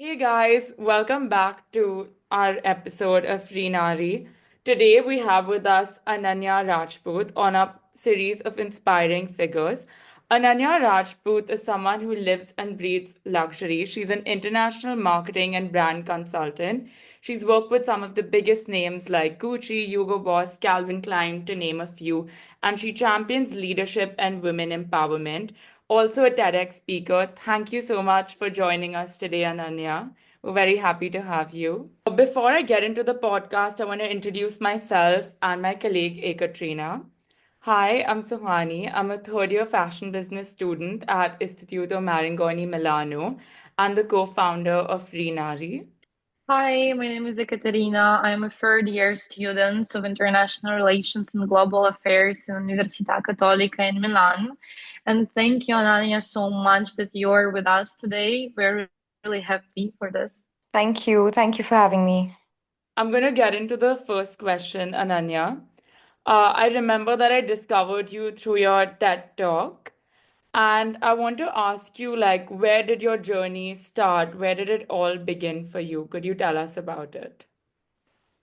Hey guys, welcome back to our episode of Nari. Today we have with us Ananya Rajpoot on a series of inspiring figures. Ananya Rajpoot is someone who lives and breathes luxury. She's an international marketing and brand consultant. She's worked with some of the biggest names like Gucci, Hugo Boss, Calvin Klein, to name a few, and she champions leadership and women empowerment. Also a TEDx speaker. Thank you so much for joining us today, Ananya. We're very happy to have you. Before I get into the podcast, I want to introduce myself and my colleague, Ekaterina. Hi, I'm Suhani. I'm a third year fashion business student at Istituto Marangoni Milano and the co founder of Rinari. Hi, my name is Ekaterina. I'm a third year student of International Relations and Global Affairs in Università Cattolica in Milan. And thank you, Ananya, so much that you're with us today. We're really happy for this. Thank you. Thank you for having me. I'm going to get into the first question, Ananya. I remember that I discovered you through your TED talk. And I want to ask you, like, where did your journey start? Where did it all begin for you? Could you tell us about it?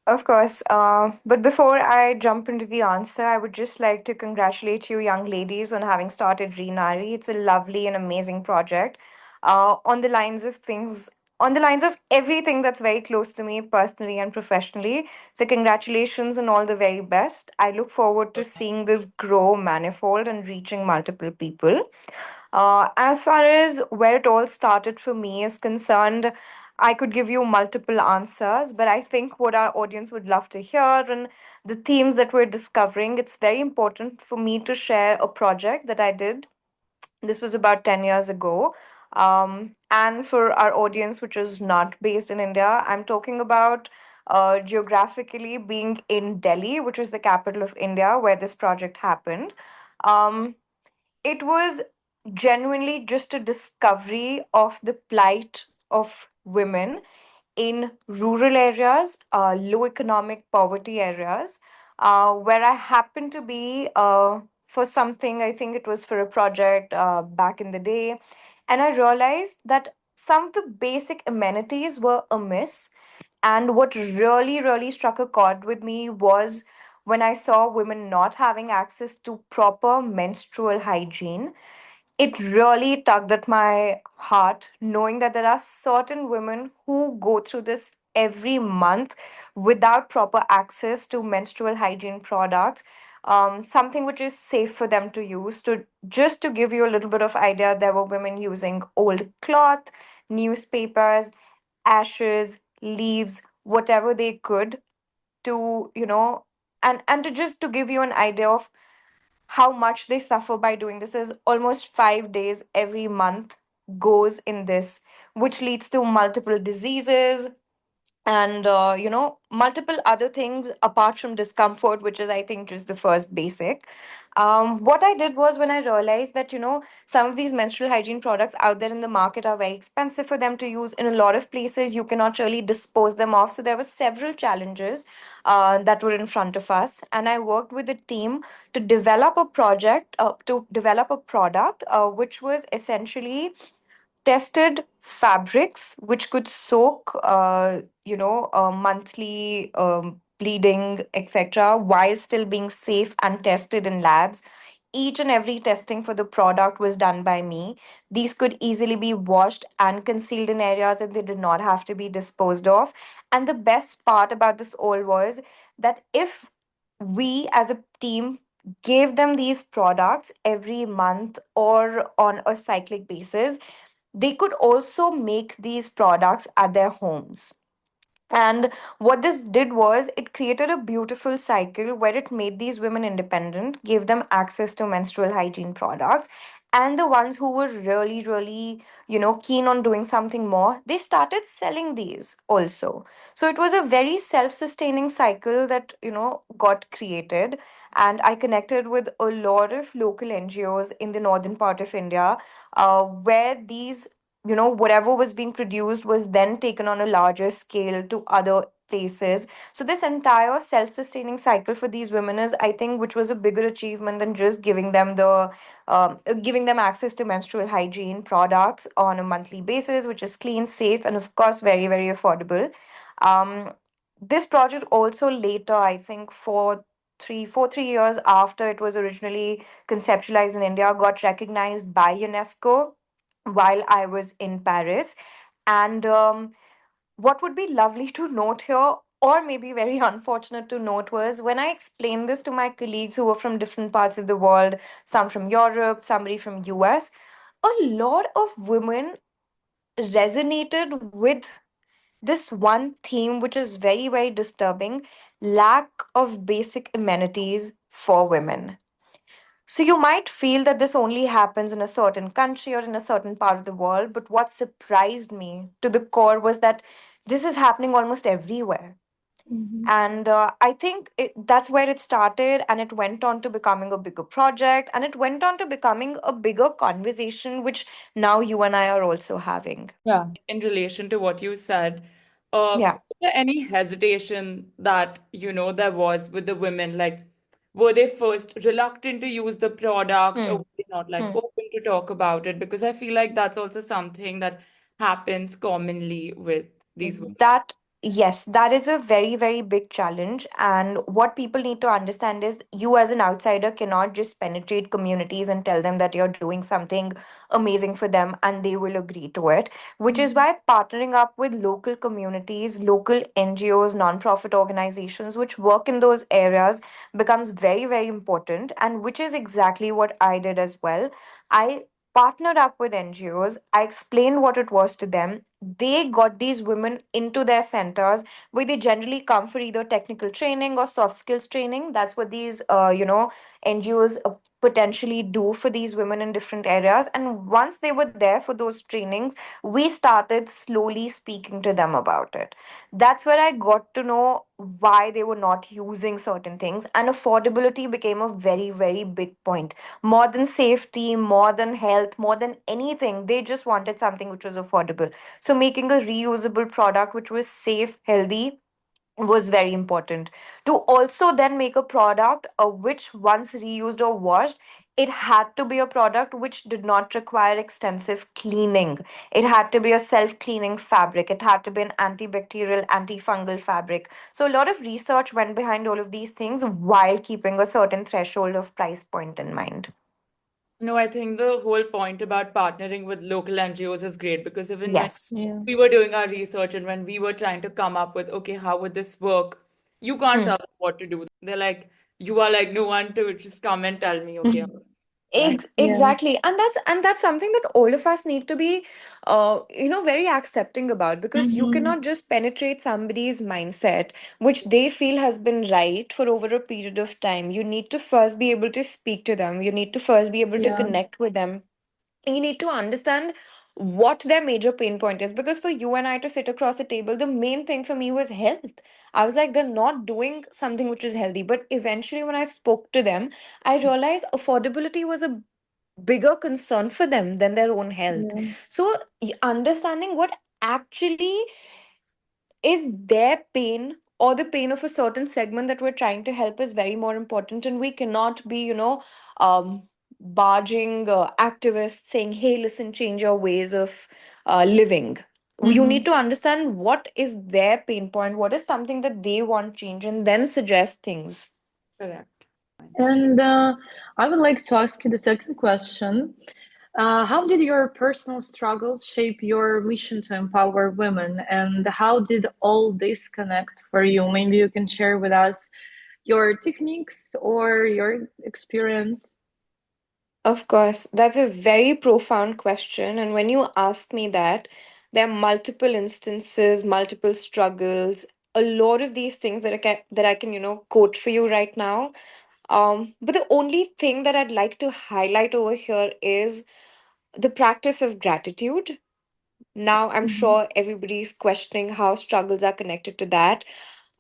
Of course. But before I jump into the answer, I would just like to congratulate you, young ladies, on having started Renari. It's a lovely and amazing project. On the lines of things, on the lines of everything that's very close to me personally and professionally. So, congratulations and all the very best. I look forward to seeing this grow manifold and reaching multiple people. As far as where it all started for me is concerned, I could give you multiple answers, but I think what our audience would love to hear and the themes that we're discovering, it's very important for me to share a project that I did. This was about 10 years ago. And for our audience, which is not based in India, I'm talking about geographically being in Delhi, which is the capital of India, where this project happened. Um, it was genuinely just a discovery of the plight of women in rural areas, low economic poverty areas, where I happened to be for something. I think it was for a project back in the day. And I realized that some of the basic amenities were amiss. And what really, really struck a chord with me was when I saw women not having access to proper menstrual hygiene. It really tugged at my heart knowing that there are certain women who go through this every month without proper access to menstrual hygiene products, something which is safe for them to use. To just to give you a little bit of idea, there were women using old cloth, newspapers, ashes, leaves, whatever they could to, and to just to give you an idea of how much they suffer by doing this is almost 5 days every month goes in this, which leads to multiple diseases and multiple other things apart from discomfort, which is I think just the first basic. What I did was when I realized that some of these menstrual hygiene products out there in the market are very expensive for them to use. In a lot of places you cannot really dispose them off, so there were several challenges that were in front of us, and I worked with a team to develop a project, to develop a product which was essentially tested fabrics which could soak monthly bleeding, etc., while still being safe and tested in labs. Each and every testing for the product was done by me. These could easily be washed and concealed in areas, and they did not have to be disposed of. And the best part about this all was that if we as a team gave them these products every month or on a cyclic basis, they could also make these products at their homes. And what this did was it created a beautiful cycle where it made these women independent, gave them access to menstrual hygiene products. And the ones who were really, really, keen on doing something more, they started selling these also. So it was a very self sustaining cycle that, got created. And I connected with a lot of local NGOs in the northern part of India, where these whatever was being produced was then taken on a larger scale to other places. So this entire self-sustaining cycle for these women is, I think, which was a bigger achievement than just giving them access to menstrual hygiene products on a monthly basis, which is clean, safe, and of course very, very affordable. um, this project also later, I think, for 3 years after it was originally conceptualized in India, got recognized by UNESCO while I was in Paris. And what would be lovely to note here, or maybe very unfortunate to note, was when I explained this to my colleagues who were from different parts of the world, some from Europe, somebody from US, a lot of women resonated with this one theme, which is very, very disturbing: lack of basic amenities for women. So you might feel that this only happens in a certain country or in a certain part of the world, but what surprised me to the core was that this is happening almost everywhere. Mhm. And I think that's where it started, and it went on to becoming a bigger project, and it went on to becoming a bigger conversation, which now you and I are also having. Yeah. In relation to what you said, Yeah. was there any hesitation that, there was with the women? Like, were they first reluctant to use the product, or Hmm. were they not like Hmm. open to talk about it? Because I feel like that's also something that happens commonly with these women. That, yes, that is a very, very big challenge. And what people need to understand is you, as an outsider, cannot just penetrate communities and tell them that you're doing something amazing for them and they will agree to it. Which is Mhm. why partnering up with local communities, local NGOs, nonprofit organizations which work in those areas becomes very, very important. And which is exactly what I did as well. I partnered up with NGOs. I explained what it was to them. They got these women into their centers where they generally come for either technical training or soft skills training. That's what these, NGOs potentially do for these women in different areas. And once they were there for those trainings, we started slowly speaking to them about it. That's where I got to know why they were not using certain things. And affordability became a very, very big point. More than safety, more than health, more than anything, they just wanted something which was affordable. So making a reusable product which was safe, healthy, was very important. To also then make a product which, once reused or washed, it had to be a product which did not require extensive cleaning. It had to be a self cleaning fabric. It had to be an antibacterial, antifungal fabric. So a lot of research went behind all of these things while keeping a certain threshold of price point in mind. No, I think the whole point about partnering with local NGOs is great because even when Yes. Yeah. we were doing our research and when we were trying to come up with, okay, how would this work? You can't Hmm. tell them what to do. They're like, you are like no one to just come and tell me, okay, right? Yeah. Exactly, and that's something that all of us need to be, very accepting about, because you Mhm. cannot just penetrate somebody's mindset, which they feel has been right for over a period of time. You need to first be able to speak to them. You need to first be able to Yeah. connect with them. You need to understand what their major pain point is, because for you and I to sit across the table, the main thing for me was health. I was like, they're not doing something which is healthy. But eventually when I spoke to them, I realized affordability was a bigger concern for them than their own health. Yeah. So understanding what actually is their pain, or the pain of a certain segment that we're trying to help, is very more important. And we cannot be, barging activists saying, hey, listen, change your ways of living. You need Mhm. to understand what is their pain point, what is something that they want change, and then suggest things. Correct. And I would like to ask you the second question. How did your personal struggles shape your mission to empower women, and how did all this connect for you? Maybe you can share with us your techniques or your experience. Of course, that's a very profound question. And when you ask me that, there are multiple instances, multiple struggles, a lot of these things that I can, quote for you right now. But the only thing that I'd like to highlight over here is the practice of gratitude. Now, I'm Mhm. sure everybody's questioning how struggles are connected to that.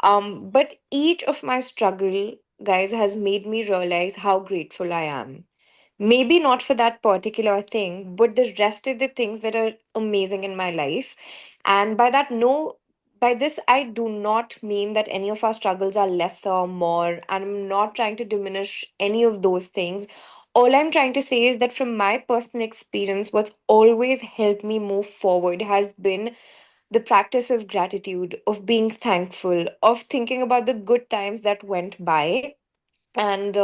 But each of my struggle, guys, has made me realize how grateful I am. Maybe not for that particular thing, but the rest of the things that are amazing in my life. And by that, no by this, I do not mean that any of our struggles are lesser or more, and I'm not trying to diminish any of those things. All I'm trying to say is that from my personal experience, what's always helped me move forward has been the practice of gratitude, of being thankful, of thinking about the good times that went by, and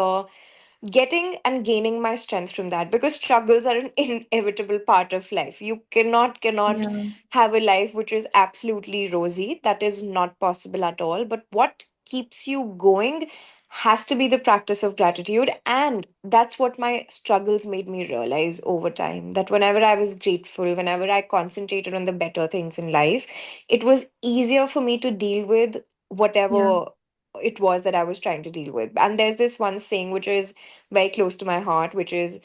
getting and gaining my strength from that, because struggles are an inevitable part of life. You cannot Yeah, have a life which is absolutely rosy. That is not possible at all. But what keeps you going has to be the practice of gratitude, and that's what my struggles made me realize over time, that whenever I was grateful, whenever I concentrated on the better things in life, it was easier for me to deal with yeah, whatever it was that I was trying to deal with. And there's this one saying which is very close to my heart, which is,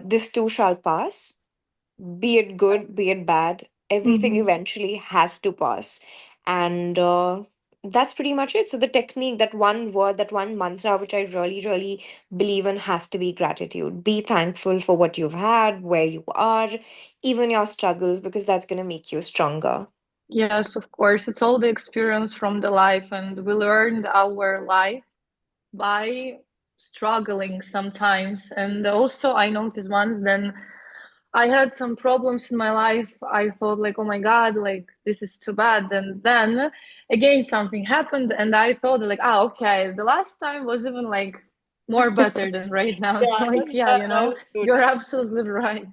this too shall pass. Be it good, be it bad, everything hmm, eventually has to pass. And that's pretty much it. So, the technique, that one word, that one mantra, which I really, really believe in, has to be gratitude. Be thankful for what you've had, where you are, even your struggles, because that's going to make you stronger. yes, of course. It's all the experience from the life, and we learned our life by struggling sometimes. And also, I noticed once then I had some problems in my life. I thought like, oh my God, like this is too bad. And then again, something happened, and I thought like, ah, okay, the last time was even like more better than right now. Yeah, So like, yeah, that is so you're true. absolutely right.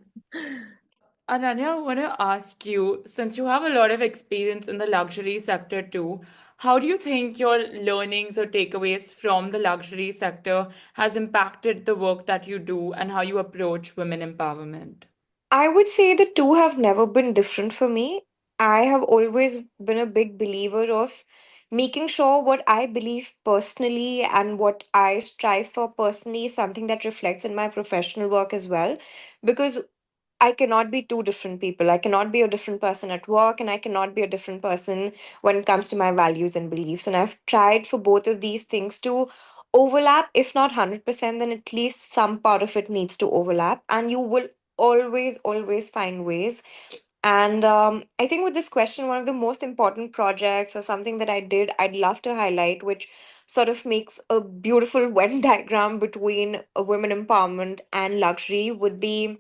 Ananya, I want to ask you, since you have a lot of experience in the luxury sector too, how do you think your learnings or takeaways from the luxury sector has impacted the work that you do and how you approach women empowerment? I would say the two have never been different for me. I have always been a big believer of making sure what I believe personally and what I strive for personally is something that reflects in my professional work as well. Because I cannot be two different people. I cannot be a different person at work, and I cannot be a different person when it comes to my values and beliefs. And I've tried for both of these things to overlap, if not 100%, then at least some part of it needs to overlap. And you will always, always find ways. And I think with this question, one of the most important projects or something that I did, I'd love to highlight, which sort of makes a beautiful Venn diagram between women empowerment and luxury, would be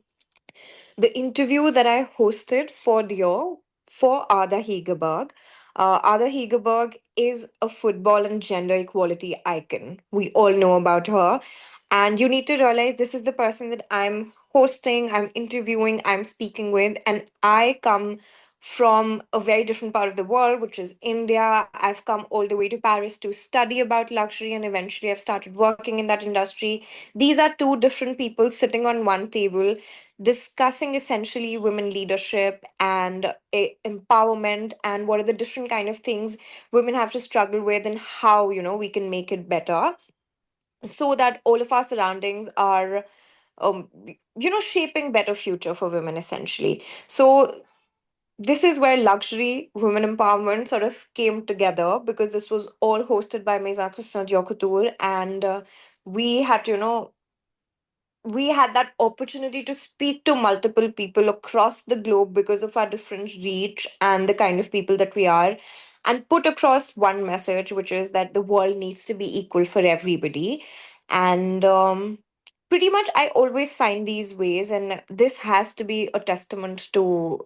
the interview that I hosted for Dior for Ada Hegerberg. Ada Hegerberg is a football and gender equality icon. We all know about her. And you need to realize this is the person that I'm hosting, I'm interviewing, I'm speaking with. And I come from a very different part of the world, which is India. I've come all the way to Paris to study about luxury, and eventually I've started working in that industry. These are two different people sitting on one table discussing essentially women leadership and empowerment, and what are the different kind of things women have to struggle with, and how we can make it better, so that all of our surroundings are shaping better future for women essentially. So this is where luxury women empowerment sort of came together, because this was all hosted by Maison Christian Dior, and we had to we had that opportunity to speak to multiple people across the globe because of our different reach and the kind of people that we are, and put across one message, which is that the world needs to be equal for everybody. And pretty much I always find these ways, and this has to be a testament to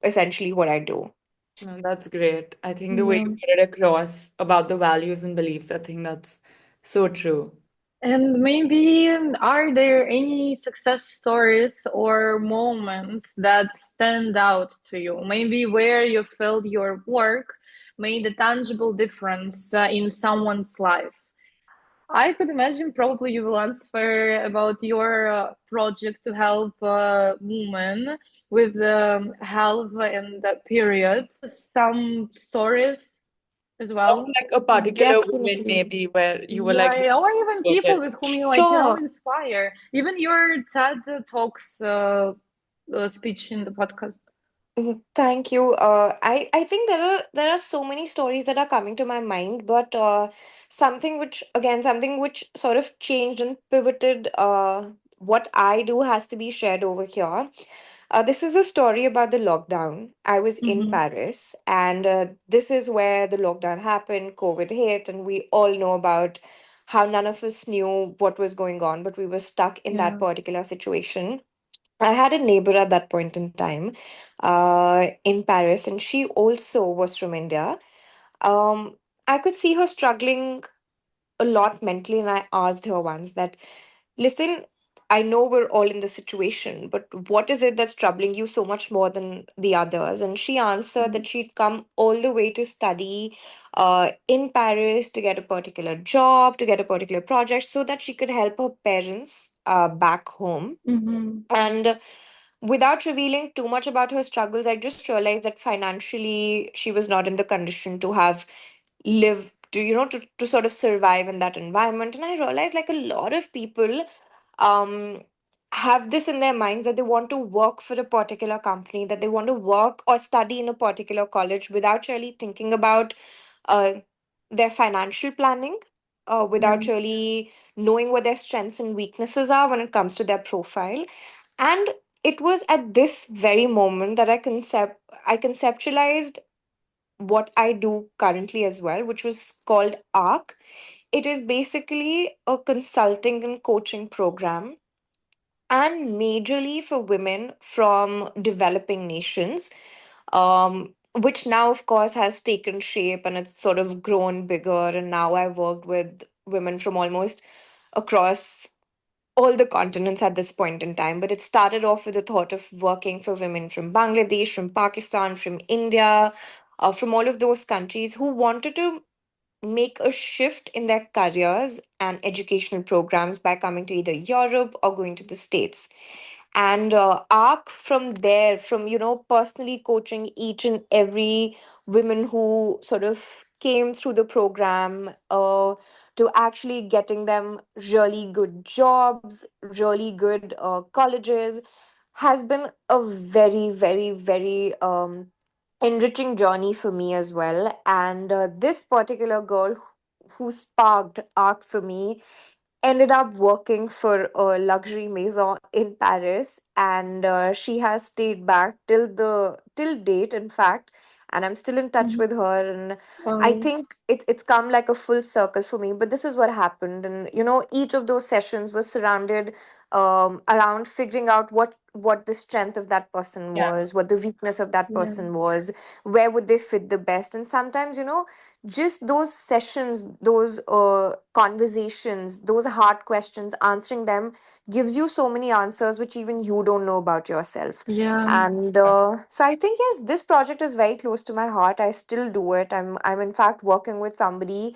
essentially what I do. No, that's great. I think the way Yeah. you put it across about the values and beliefs, I think that's so true. And maybe are there any success stories or moments that stand out to you? Maybe where you felt your work made a tangible difference in someone's life. I could imagine probably you will answer about your project to help women with health and the period. Some stories as Of well. like a particular woman, Definitely. maybe where you were like, Yeah, this yeah, or is even people perfect. with whom you like, Sure. inspire. Even your TED Talks speech in the podcast. Thank you. I think there are so many stories that are coming to my mind, but something which sort of changed and pivoted what I do has to be shared over here. This is a story about the lockdown. I was in Mm-hmm. Paris, and this is where the lockdown happened. COVID hit, and we all know about how none of us knew what was going on, but we were stuck in that Yeah. particular situation. I had a neighbor at that point in time in Paris, and she also was from India. Um, I could see her struggling a lot mentally, and I asked her once that, listen, I know we're all in the situation, but what is it that's troubling you so much more than the others? And she answered Mm-hmm. that she'd come all the way to study in Paris to get a particular job, to get a particular project, so that she could help her parents back home. Mm-hmm. And without revealing too much about her struggles, I just realized that financially she was not in the condition to have live to sort of survive in that environment. And I realized like a lot of people um have this in their minds that they want to work for a particular company, that they want to work or study in a particular college without really thinking about uh, their financial planning, Yeah. without really knowing what their strengths and weaknesses are when it comes to their profile. And it was at this very moment that I conceptualized what I do currently as well, which was called ARC. It is basically a consulting and coaching program, and majorly for women from developing nations, which now, of course, has taken shape and it's sort of grown bigger. And now I've worked with women from almost across all the continents at this point in time. But it started off with the thought of working for women from Bangladesh, from Pakistan, from India, from all of those countries who wanted to make a shift in their careers and educational programs by coming to either Europe or going to the States. And arc from there, from personally coaching each and every women who sort of came through the program, to actually getting them really good jobs, really good colleges, has been a very, very, very enriching journey for me as well. And this particular girl who sparked arc for me ended up working for a luxury maison in Paris, and she has stayed back till date, in fact. And I'm still in touch Mm-hmm. with her, and I Oh, think it's come like a full circle for me. But this is what happened, and each of those sessions was surrounded around figuring out what the strength of that person Yeah. was, what the weakness of that yeah. person was, where would they fit the best. And sometimes, just those sessions, those conversations, those hard questions, answering them gives you so many answers which even you don't know about yourself. Yeah. And so I think, yes, this project is very close to my heart. I still do it. I'm in fact working with somebody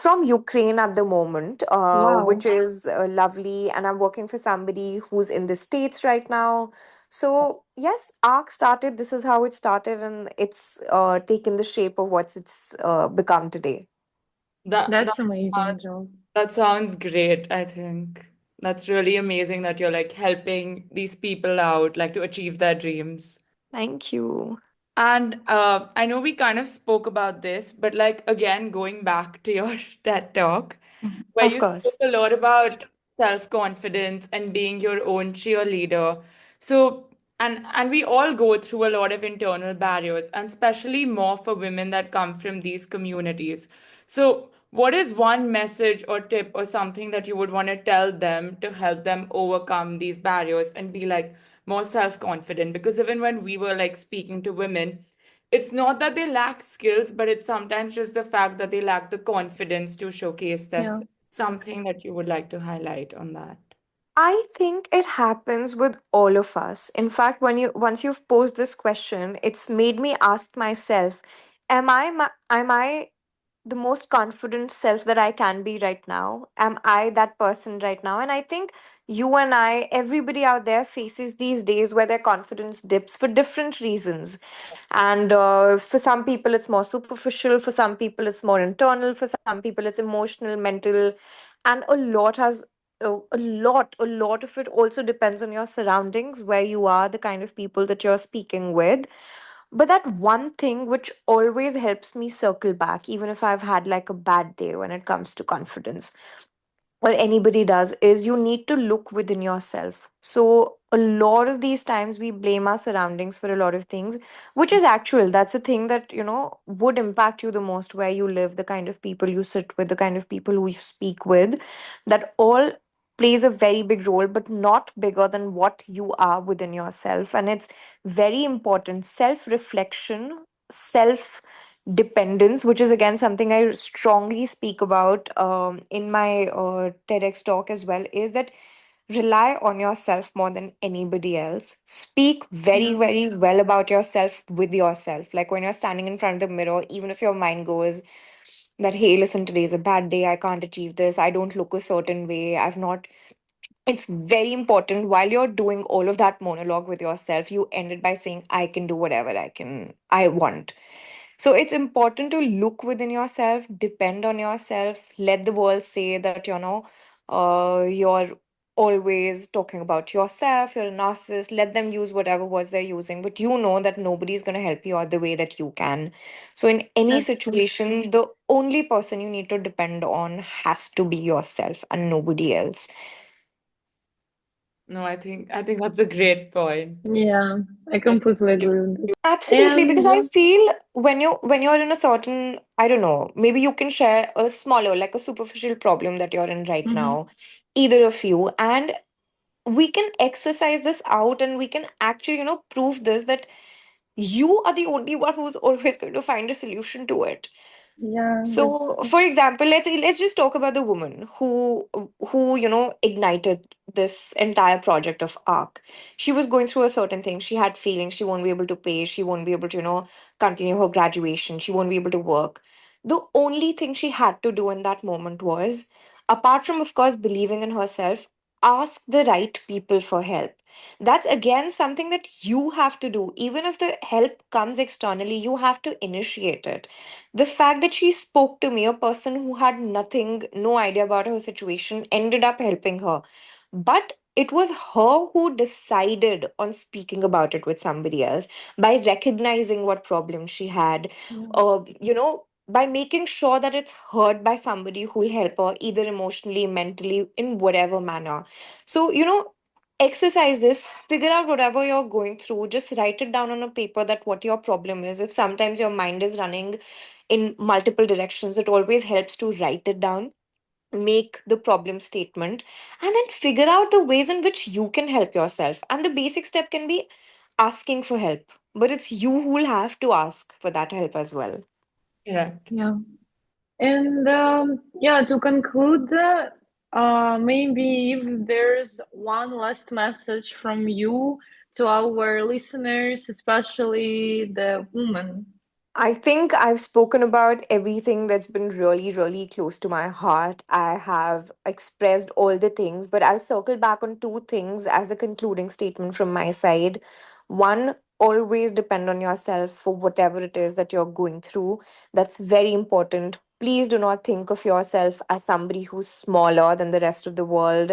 from Ukraine at the moment, which Wow. is lovely. And I'm working for somebody who's in the States right now. So yes, ARC started. This is how it started, and it's taken the shape of what it's become today. That that That's amazing, Joe. that sounds great, I think. That's really amazing that you're like helping these people out, like to achieve their dreams. Thank you. And I know we kind of spoke about this, but like again, going back to your TED talk, Mhm. where Of you spoke course. a lot about self-confidence and being your own cheerleader. So, and we all go through a lot of internal barriers, and especially more for women that come from these communities. So, what is one message or tip or something that you would want to tell them to help them overcome these barriers and be like more self-confident? Because even when we were like speaking to women, it's not that they lack skills, but it's sometimes just the fact that they lack the confidence to showcase this. Yeah. Something that you would like to highlight on that. I think it happens with all of us. In fact, once you've posed this question, it's made me ask myself, am I the most confident self that I can be right now? Am I that person right now? And I think you and I, everybody out there faces these days where their confidence dips for different reasons. And for some people, it's more superficial. For some people, it's more internal. For some people, it's emotional, mental. And a lot of it also depends on your surroundings, where you are, the kind of people that you're speaking with. But that one thing which always helps me circle back, even if I've had like a bad day when it comes to confidence, or anybody does is you need to look within yourself. So a lot of these times we blame our surroundings for a lot of things, which is actual. That's a thing that, would impact you the most, where you live, the kind of people you sit with, the kind of people who you speak with. That all plays a very big role, but not bigger than what you are within yourself. And it's very important. Self reflection, self dependence, which is again something I strongly speak about in my TEDx talk as well, is that rely on yourself more than anybody else. Speak very, Yeah. very well about yourself with yourself. Like when you're standing in front of the mirror, even if your mind goes that, hey, listen, today's a bad day, I can't achieve this, I don't look a certain way, I've not. It's very important while you're doing all of that monologue with yourself, you end it by saying, I can do whatever I want. So it's important to look within yourself, depend on yourself, let the world say that, you're always talking about yourself, you're a narcissist, let them use whatever words they're using, but you know that nobody's going to help you out the way that you can. So in any That's situation, the only person you need to depend on has to be yourself and nobody else. No, I think that's a great point. yeah. I I completely agree with that. Absolutely, because And I feel when you're in a certain, I don't know, maybe you can share a smaller, like a superficial problem that you're in right mhm, now, either of you, and we can exercise this out and we can actually, prove this that you are the only one who's always going to find a solution to it. yeah, So, for example, let's just talk about the woman who ignited this entire project of ARC. She was going through a certain thing. She had feelings. She won't be able to pay. She won't be able to continue her graduation. She won't be able to work. The only thing she had to do in that moment was, apart from of course believing in herself, ask the right people for help. That's again something that you have to do. Even if the help comes externally, you have to initiate it. The fact that she spoke to me, a person who had nothing, no idea about her situation, ended up helping her. But it was her who decided on speaking about it with somebody else by recognizing what problem she had, yeah, by making sure that it's heard by somebody who will help her either emotionally, mentally, in whatever manner. So, exercise this, figure out whatever you're going through, just write it down on a paper that what your problem is. If sometimes your mind is running in multiple directions, it always helps to write it down, make the problem statement, and then figure out the ways in which you can help yourself. And the basic step can be asking for help, but it's you who will have to ask for that help as well. Correct. yeah. And yeah, to conclude, maybe if there's one last message from you to our listeners, especially the women. I think I've spoken about everything that's been really, really close to my heart. I have expressed all the things, but I'll circle back on two things as a concluding statement from my side. One, always depend on yourself for whatever it is that you're going through. That's very important. Please do not think of yourself as somebody who's smaller than the rest of the world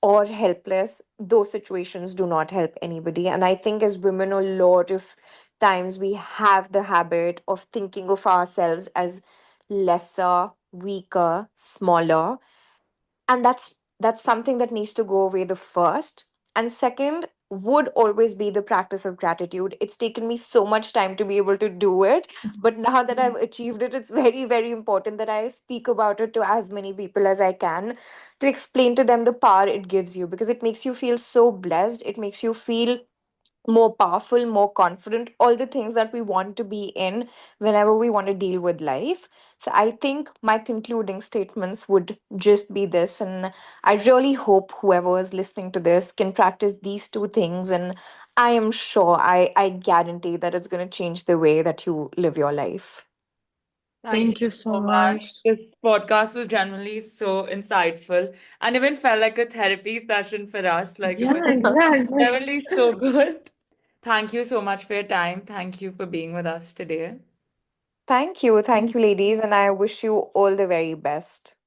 or helpless. Those situations do not help anybody. And I think as women, a lot of times we have the habit of thinking of ourselves as lesser, weaker, smaller, and that's something that needs to go away the first. And second would always be the practice of gratitude. It's taken me so much time to be able to do it, but now that I've achieved it, it's very, very important that I speak about it to as many people as I can, to explain to them the power it gives you, because it makes you feel so blessed. It makes you feel more powerful, more confident, all the things that we want to be in whenever we want to deal with life. So I think my concluding statements would just be this. And I really hope whoever is listening to this can practice these two things. And I am sure, I guarantee that it's going to change the way that you live your life. Thank Thank you you so so much. much. This podcast was genuinely so insightful and even felt like a therapy session for us. Like it Yeah, was exactly. genuinely so good. Thank you so much for your time. Thank you for being with us today. Thank you. Thank you, ladies. And I wish you all the very best.